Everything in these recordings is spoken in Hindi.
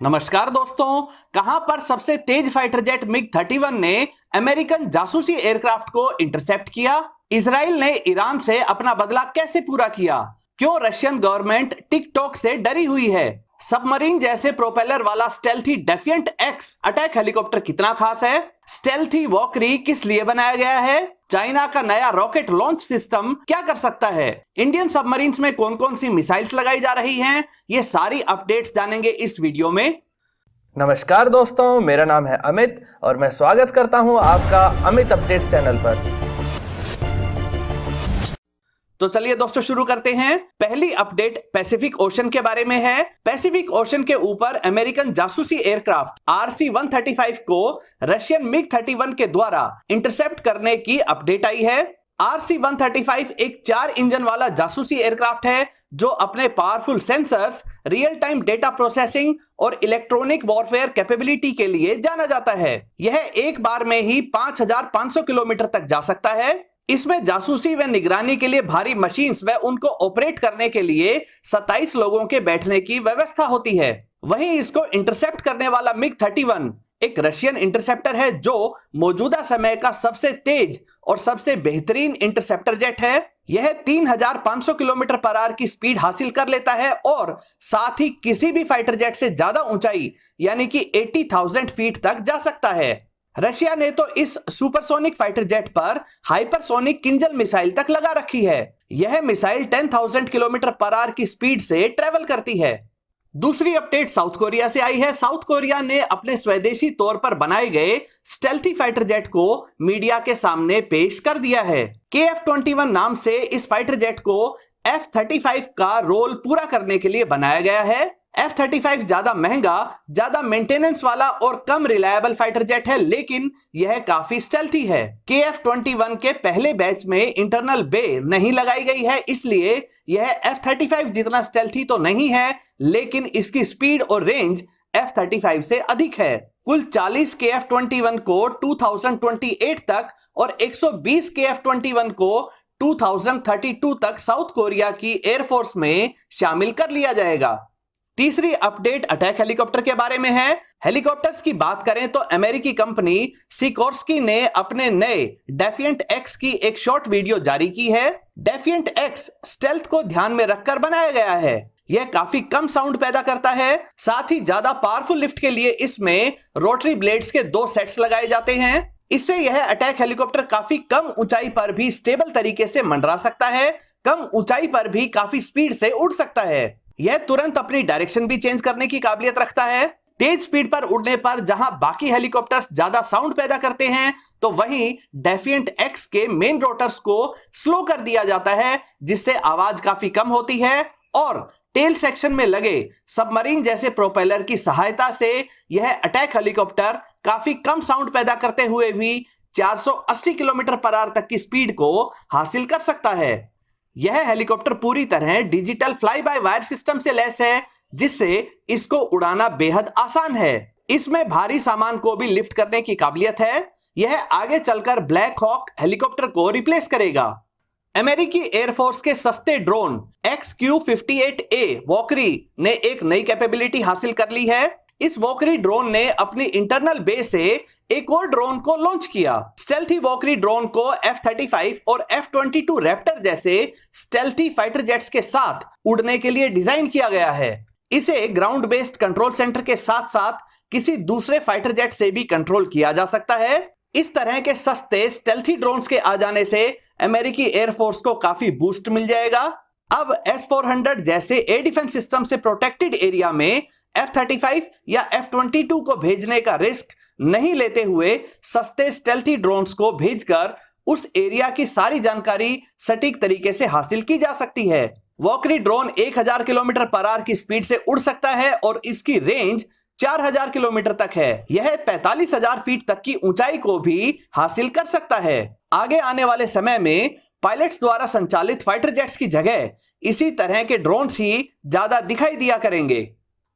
नमस्कार दोस्तों, कहां पर सबसे तेज फाइटर जेट मिग-31 ने अमेरिकन जासूसी एयरक्राफ्ट को इंटरसेप्ट किया? इजराइल ने ईरान से अपना बदला कैसे पूरा किया? क्यों रशियन गवर्नमेंट टिकटॉक से डरी हुई है? सबमरीन जैसे प्रोपेलर वाला stealthy defiant x attack helicopter कितना खास है? स्टेल्थी वॉकरी किस लिए बनाया गया है? चाइना का नया रॉकेट लॉन्च सिस्टम क्या कर सकता है? इंडियन सबमरीन्स में कौन कौन सी मिसाइल्स लगाई जा रही हैं? ये सारी अपडेट्स जानेंगे इस वीडियो में। नमस्कार दोस्तों, मेरा नाम है अमित और मैं स्वागत करता हूं आपका अमित अपडेट्स चैनल पर। तो चलिए दोस्तों शुरू करते हैं। पहली अपडेट पैसिफिक ओशन के बारे में है। पैसिफिक ओशन के ऊपर अमेरिकन जासूसी एयरक्राफ्ट RC-135 को रशियन मिग-31 के द्वारा इंटरसेप्ट करने की अपडेट आई है। RC-135 एक 4 इंजन वाला जासूसी एयरक्राफ्ट है जो अपने powerful sensors, real time data processing और इलेक्ट्रॉनिक वॉरफेयर कैपेबिलिटी के लिए जाना जाता है। यह एक बार में ही 5500 किलोमीटर तक जा सकता है। इसमें जासूसी व निगरानी के लिए भारी मशीन्स व उनको ऑपरेट करने के लिए 27 लोगों के बैठने की व्यवस्था होती है। वहीं इसको इंटरसेप्ट करने वाला मिग-31 एक रशियन इंटरसेप्टर है जो मौजूदा समय का सबसे तेज और सबसे बेहतरीन इंटरसेप्टर जेट है। यह 3500 किलोमीटर पर आवर की स्पीड हासिल कर लेता है और साथ ही किसी भी फाइटर जेट से ज्यादा ऊंचाई यानी कि 80,000 फीट तक जा सकता है। रशिया ने तो इस सुपरसोनिक फाइटर जेट पर हाइपरसोनिक किंजल मिसाइल तक लगा रखी है। यह मिसाइल 10,000 किलोमीटर पर आवर की स्पीड से ट्रेवल करती है। दूसरी अपडेट साउथ कोरिया से आई है। साउथ कोरिया ने अपने स्वदेशी तौर पर बनाए गए स्टेल्थी फाइटर जेट को मीडिया के सामने पेश कर दिया है। KF-21 नाम से इस फाइटर जेट को F-35 का रोल पूरा करने के लिए बनाया गया है। F-35 ज्यादा महंगा, ज्यादा मेंटेनेंस वाला और कम रिलायबल फाइटर जेट है, लेकिन यह काफी स्टेल्थी है। KF-21 के पहले बैच में इंटरनल बे नहीं लगाई गई है, इसलिए यह F-35 जितना स्टेल्थी तो नहीं है, लेकिन इसकी स्पीड और रेंज F-35 से अधिक है। कुल 40 KF-21 को 2028 तक और 120 KF-21 को 2032 तक साउथ कोरिया की एयरफोर्स में शामिल कर लिया जाएगा। तीसरी अपडेट अटैक हेलीकॉप्टर के बारे में है। हेलीकॉप्टर्स की बात करें तो अमेरिकी कंपनी सिकोर्स्की ने अपने नए डेफिएंट एक्स की एक शॉर्ट वीडियो जारी की है। डेफिएंट एक्स स्टेल्थ को ध्यान में रखकर बनाया गया है। यह काफी कम साउंड पैदा करता है, साथ ही ज्यादा पावरफुल लिफ्ट के लिए इसमें रोटरी ब्लेड्स के 2 सेट्स लगाए जाते हैं। इससे यह अटैक हेलीकॉप्टर काफी कम ऊंचाई पर भी स्टेबल तरीके से मंडरा सकता है, कम ऊंचाई पर भी काफी स्पीड से उड़ सकता है। यह तुरंत अपनी डायरेक्शन भी चेंज करने की काबिलियत रखता है। तेज स्पीड पर उड़ने पर जहां बाकी हेलीकॉप्टर्स ज्यादा साउंड पैदा करते हैं, तो वहीं डेफिएंट एक्स के मेन रोटर्स को स्लो कर दिया जाता है, जिससे आवाज काफी कम होती है और टेल सेक्शन में लगे सबमरीन जैसे प्रोपेलर की सहायता से यह अटैक हेलीकॉप्टर काफी कम साउंड पैदा करते हुए भी 480 किलोमीटर पर आवर तक की स्पीड को हासिल कर सकता है। यह हेलीकॉप्टर पूरी तरह digital fly by wire system से लैस है, जिससे इसको उड़ाना बेहद आसान है। इसमें भारी सामान को भी लिफ्ट करने की काबिलियत है। यह आगे चलकर ब्लैक हॉक हेलीकॉप्टर को रिप्लेस करेगा। अमेरिकी एयरफोर्स के सस्ते ड्रोन XQ-58A वॉकरी ने एक नई कैपेबिलिटी हासिल कर ली है। इस वॉकरी ड्रोन ने अपनी इंटरनल बे से एक और ड्रोन को लॉन्च किया। स्टेल्थी वॉकरी ड्रोन को F-35 और F-22 रैप्टर जैसे स्टेल्थी फाइटर जेट्स के साथ उड़ने के लिए डिजाइन किया गया है। इसे ग्राउंड बेस्ड कंट्रोल सेंटर के साथ साथ किसी दूसरे फाइटर जेट से भी कंट्रोल किया जा सकता है। इस तरह के सस्ते स्टेल्थी ड्रोन्स के आ जाने से अमेरिकी एयरफोर्स को काफी बूस्ट मिल जाएगा। अब S-400 जैसे एयर डिफेंस सिस्टम से प्रोटेक्टेड एरिया में F-35 या F-22 को भेजने का रिस्क नहीं लेते हुए सस्ते स्टेल्थी ड्रोन्स को भेजकर उस एरिया की सारी जानकारी सटीक तरीके से हासिल की जा सकती है। वॉकरी ड्रोन 1000 किलोमीटर पर आवर की स्पीड से उड़ सकता है और इसकी रेंज 4000 किलोमीटर तक है। यह 45,000 फीट तक की ऊंचाई को भी हासिल कर सकता है। आगे आने वाले समय में पायलट्स द्वारा संचालित फाइटर जेट्स की जगह इसी तरह के ड्रोन्स ही ज्यादा दिखाई दिया करेंगे।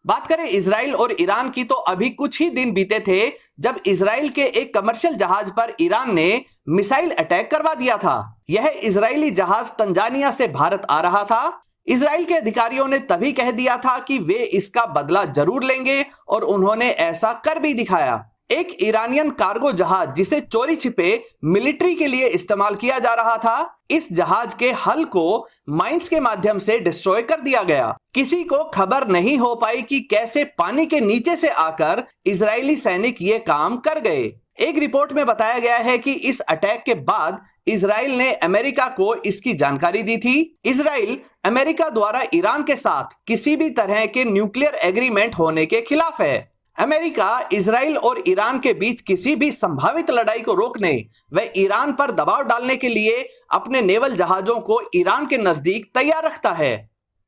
बात करें इजराइल और ईरान की, तो अभी कुछ ही दिन बीते थे जब इजराइल के एक कमर्शियल जहाज पर ईरान ने मिसाइल अटैक करवा दिया था। यह इजरायली जहाज तंजानिया से भारत आ रहा था। इजराइल के अधिकारियों ने तभी कह दिया था कि वे इसका बदला जरूर लेंगे और उन्होंने ऐसा कर भी दिखाया। एक ईरानियन कार्गो जहाज जिसे चोरी छिपे मिलिट्री के लिए इस्तेमाल किया जा रहा था, इस जहाज के हल को माइंस के माध्यम से डिस्ट्रॉय कर दिया गया। किसी को खबर नहीं हो पाई कि कैसे पानी के नीचे से आकर इजरायली सैनिक ये काम कर गए। एक रिपोर्ट में बताया गया है कि इस अटैक के बाद इजराइल ने अमेरिका को इसकी जानकारी दी थी। इजराइल अमेरिका द्वारा ईरान के साथ किसी भी तरह के न्यूक्लियर एग्रीमेंट होने के खिलाफ है। अमेरिका इजराइल और ईरान के बीच किसी भी संभावित लड़ाई को रोकने व ईरान पर दबाव डालने के लिए अपने नेवल जहाजों को ईरान के नजदीक तैयार रखता है।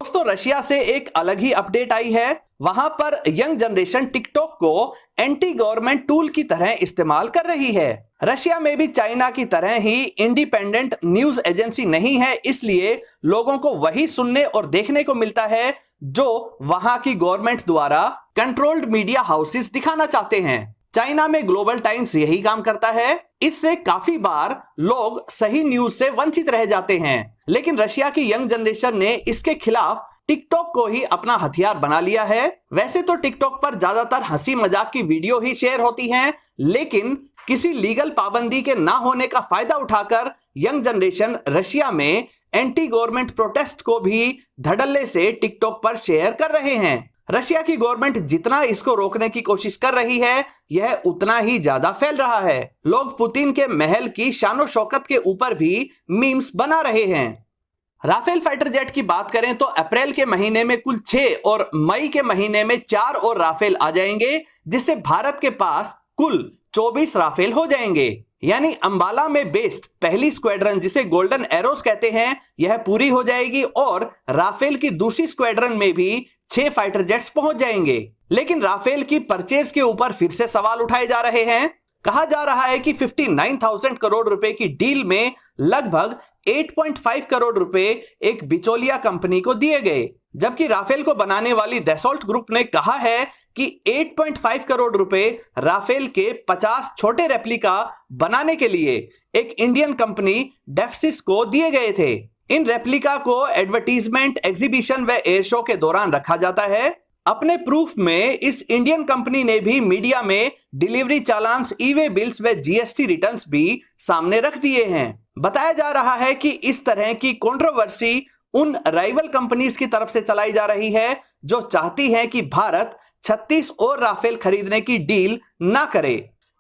दोस्तों, रशिया से एक अलग ही अपडेट आई है। वहां पर यंग जनरेशन टिकटॉक को एंटी गवर्नमेंट टूल की तरह इस्तेमाल कर रही है। रशिया में भी चाइना की तरह ही इंडिपेंडेंट न्यूज एजेंसी नहीं है, इसलिए लोगों को वही सुनने और देखने को मिलता है जो वहां की गवर्नमेंट द्वारा कंट्रोल्ड मीडिया हाउसेस दिखाना चाहते हैं। चाइना में ग्लोबल टाइम्स यही काम करता है। इससे काफी बार लोग सही न्यूज से वंचित रह जाते हैं, लेकिन रशिया की यंग जनरेशन ने इसके खिलाफ टिकटॉक को ही अपना हथियार बना लिया है। वैसे तो टिकटॉक पर ज्यादातर हंसी मजाक की वीडियो ही शेयर होती हैं, लेकिन किसी लीगल पाबंदी के ना होने का फायदा उठाकर यंग जनरेशन रशिया में एंटी गवर्नमेंट प्रोटेस्ट को भी धड़ल्ले से टिकटॉक पर शेयर कर रहे हैं। रशिया की गवर्नमेंट जितना इसको रोकने की कोशिश कर रही है, यह उतना ही ज्यादा फैल रहा है। लोग पुतिन के महल की शानो शौकत के ऊपर भी मीम्स बना रहे हैं। राफेल फाइटर जेट की बात करें तो अप्रैल के महीने में कुल 6 और मई के महीने में 4 और राफेल आ जाएंगे, जिससे भारत के पास कुल 24 राफेल हो जाएंगे। यानी अंबाला में बेस्ड पहली स्क्वाड्रन, जिसे गोल्डन एरोस कहते हैं, यह पूरी हो जाएगी और राफेल की दूसरी स्क्वाड्रन में भी 6 फाइटर जेट्स पहुंच जाएंगे। लेकिन राफेल की परचेज के ऊपर फिर से सवाल उठाए जा रहे हैं। कहा जा रहा है कि 59,000 करोड़ रुपए की डील में लगभग 8.5 करोड़ रुपए एक बिचौलिया कंपनी को दिए गए, जबकि राफेल को बनाने वाली दसॉल्ट ग्रुप ने कहा है कि 8.5 करोड़ रुपए राफेल के 50 छोटे रेप्लिका बनाने के लिए एक इंडियन कंपनी डेफ्सिस को दिए गए थे। इन रेप्लिका को एडवर्टीजमेंट, एग्जीबिशन व एयर शो के दौरान रखा जाता है। अपने प्रूफ में इस इंडियन कंपनी ने भी मीडिया में डिलीवरी चालान्स, ई-वे बिल्स व जीएसटी रिटर्न्स भी सामने रख दिए हैं। बताया जा रहा है कि इस तरह की कंट्रोवर्सी उन राइवल कंपनीज की तरफ से चलाई जा रही है जो चाहती हैं कि भारत 36 और राफेल खरीदने की डील ना करे।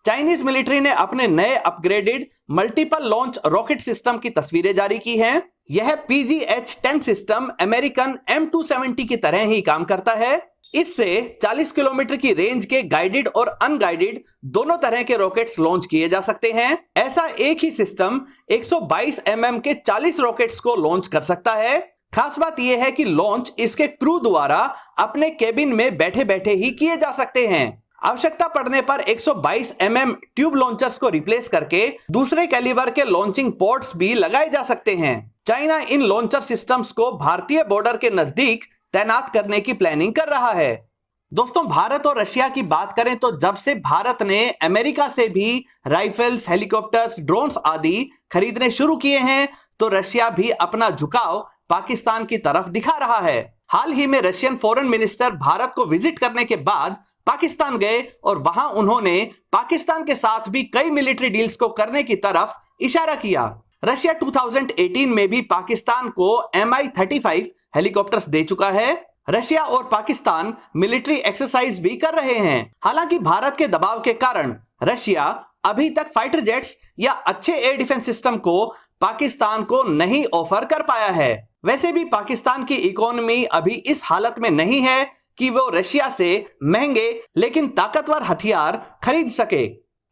चाइनीज मिलिट्री ने अपने नए upgraded multiple launch rocket system की तस्वीरें जारी की हैं। यह PGH-10 सिस्टम अमेरिकन M270 की तरह ही काम करता है। इससे 40 किलोमीटर की रेंज के गाइडेड और अनगाइडेड दोनों तरह के रॉकेट्स लॉन्च किए जा सकते हैं। ऐसा एक ही सिस्टम 122 mm के 40 रॉकेट्स को लॉन्च कर सकता है। खास बात यह है कि लॉन्च इसके क्रू द्वारा अपने केबिन में बैठे बैठे ही किए जा सकते हैं। आवश्यकता पड़ने पर 122 mm ट्यूब लॉन्चर्स को रिप्लेस करके दूसरे कैलिबर के लॉन्चिंग पोर्ट्स भी लगाए जा सकते हैं। चाइना इन लॉन्चर सिस्टम्स को भारतीय बॉर्डर के नजदीक तैनात करने की प्लानिंग कर रहा है। दोस्तों, भारत और रशिया की बात करें तो जब से भारत ने अमेरिका से भी राइफल्स, हेलीकॉप्टर्स, ड्रोन्स आदि खरीदने शुरू किए हैं, तो रशिया भी अपना झुकाव पाकिस्तान की तरफ दिखा रहा है। हाल ही में रशियन फॉरेन मिनिस्टर भारत को विजिट करने के बाद पाकिस्तान गए और वहां उन्होंने पाकिस्तान के साथ भी कई मिलिट्री डील्स को करने की तरफ इशारा किया। रशिया 2018 में भी पाकिस्तान को Mi-35 हेलीकॉप्टर्स दे चुका है। रशिया और पाकिस्तान मिलिट्री एक्सरसाइज भी कर रहे हैं। हालांकि भारत के दबाव के कारण रशिया अभी तक फाइटर जेट्स या अच्छे एयर डिफेंस सिस्टम को पाकिस्तान को नहीं ऑफर कर पाया है। वैसे भी पाकिस्तान की इकोनॉमी अभी इस हालत में नहीं है कि वो रशिया से महंगे लेकिन ताकतवर हथियार खरीद सके।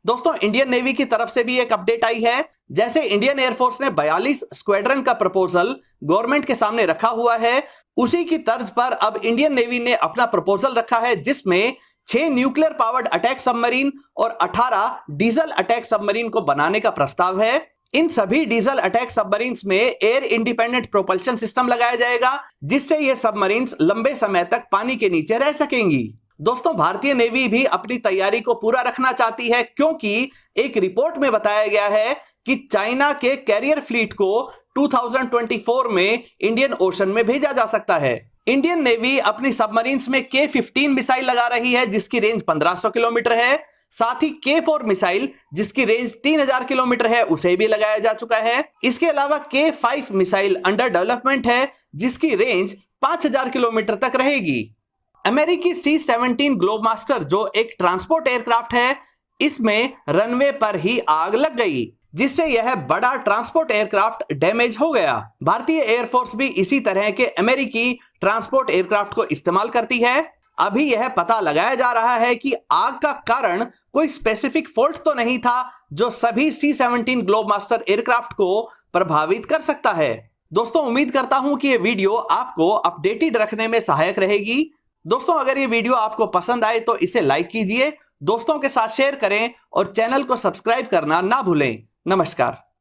दोस्तों, इंडियन नेवी की तरफ से भी एक अपडेट आई है। जैसे इंडियन एयरफोर्स ने 42 स्क्वाड्रन का प्रपोजल गवर्नमेंट के सामने रखा हुआ है, उसी की तर्ज पर अब इंडियन नेवी ने अपना प्रपोजल रखा है, जिसमें 6 न्यूक्लियर पावर्ड अटैक सबमरीन और 18 डीजल अटैक सबमरीन को बनाने का प्रस्ताव है। इन सभी डीजल अटैक सबमरीन्स में एयर इंडिपेंडेंट प्रोपल्शन सिस्टम लगाया जाएगा, जिससे ये सबमरीन्स लंबे समय तक पानी के नीचे रह सकेंगी। दोस्तों, भारतीय नेवी भी अपनी तैयारी को पूरा रखना चाहती है, क्योंकि एक रिपोर्ट में बताया गया है कि चाइना के कैरियर फ्लीट को 2024 में इंडियन ओशन में भेजा जा सकता है। इंडियन नेवी अपनी सबमरीन्स में K-15 मिसाइल लगा रही है जिसकी रेंज 1500 किलोमीटर है। साथ ही K-4 मिसाइल जिसकी रेंज 3000 किलोमीटर है उसे भी लगाया जा चुका है। इसके अलावा K-5 मिसाइल अंडर डेवलपमेंट है जिसकी रेंज 5000 किलोमीटर तक रहेगी। अमेरिकी C-17 ग्लोबमास्टर जो एक ट्रांसपोर्ट एयरक्राफ्ट है, इसमें रनवे पर ही आग लग गई जिससे यह बड़ा ट्रांसपोर्ट एयरक्राफ्ट डैमेज हो गया। भारतीय एयरफोर्स भी इसी तरह के अमेरिकी ट्रांसपोर्ट एयरक्राफ्ट को इस्तेमाल करती है। अभी यह पता लगाया जा रहा है कि आग का कारण कोई स्पेसिफिक फॉल्ट तो नहीं था जो सभी C-17 ग्लोबमास्टर एयरक्राफ्ट को प्रभावित कर सकता है। दोस्तों, उम्मीद करता हूं कि यह वीडियो आपको अपडेटेड रखने में सहायक रहेगी। दोस्तों, अगर ये वीडियो आपको पसंद आए तो इसे लाइक कीजिए, दोस्तों के साथ शेयर करें और चैनल को सब्सक्राइब करना ना भूलें। नमस्कार।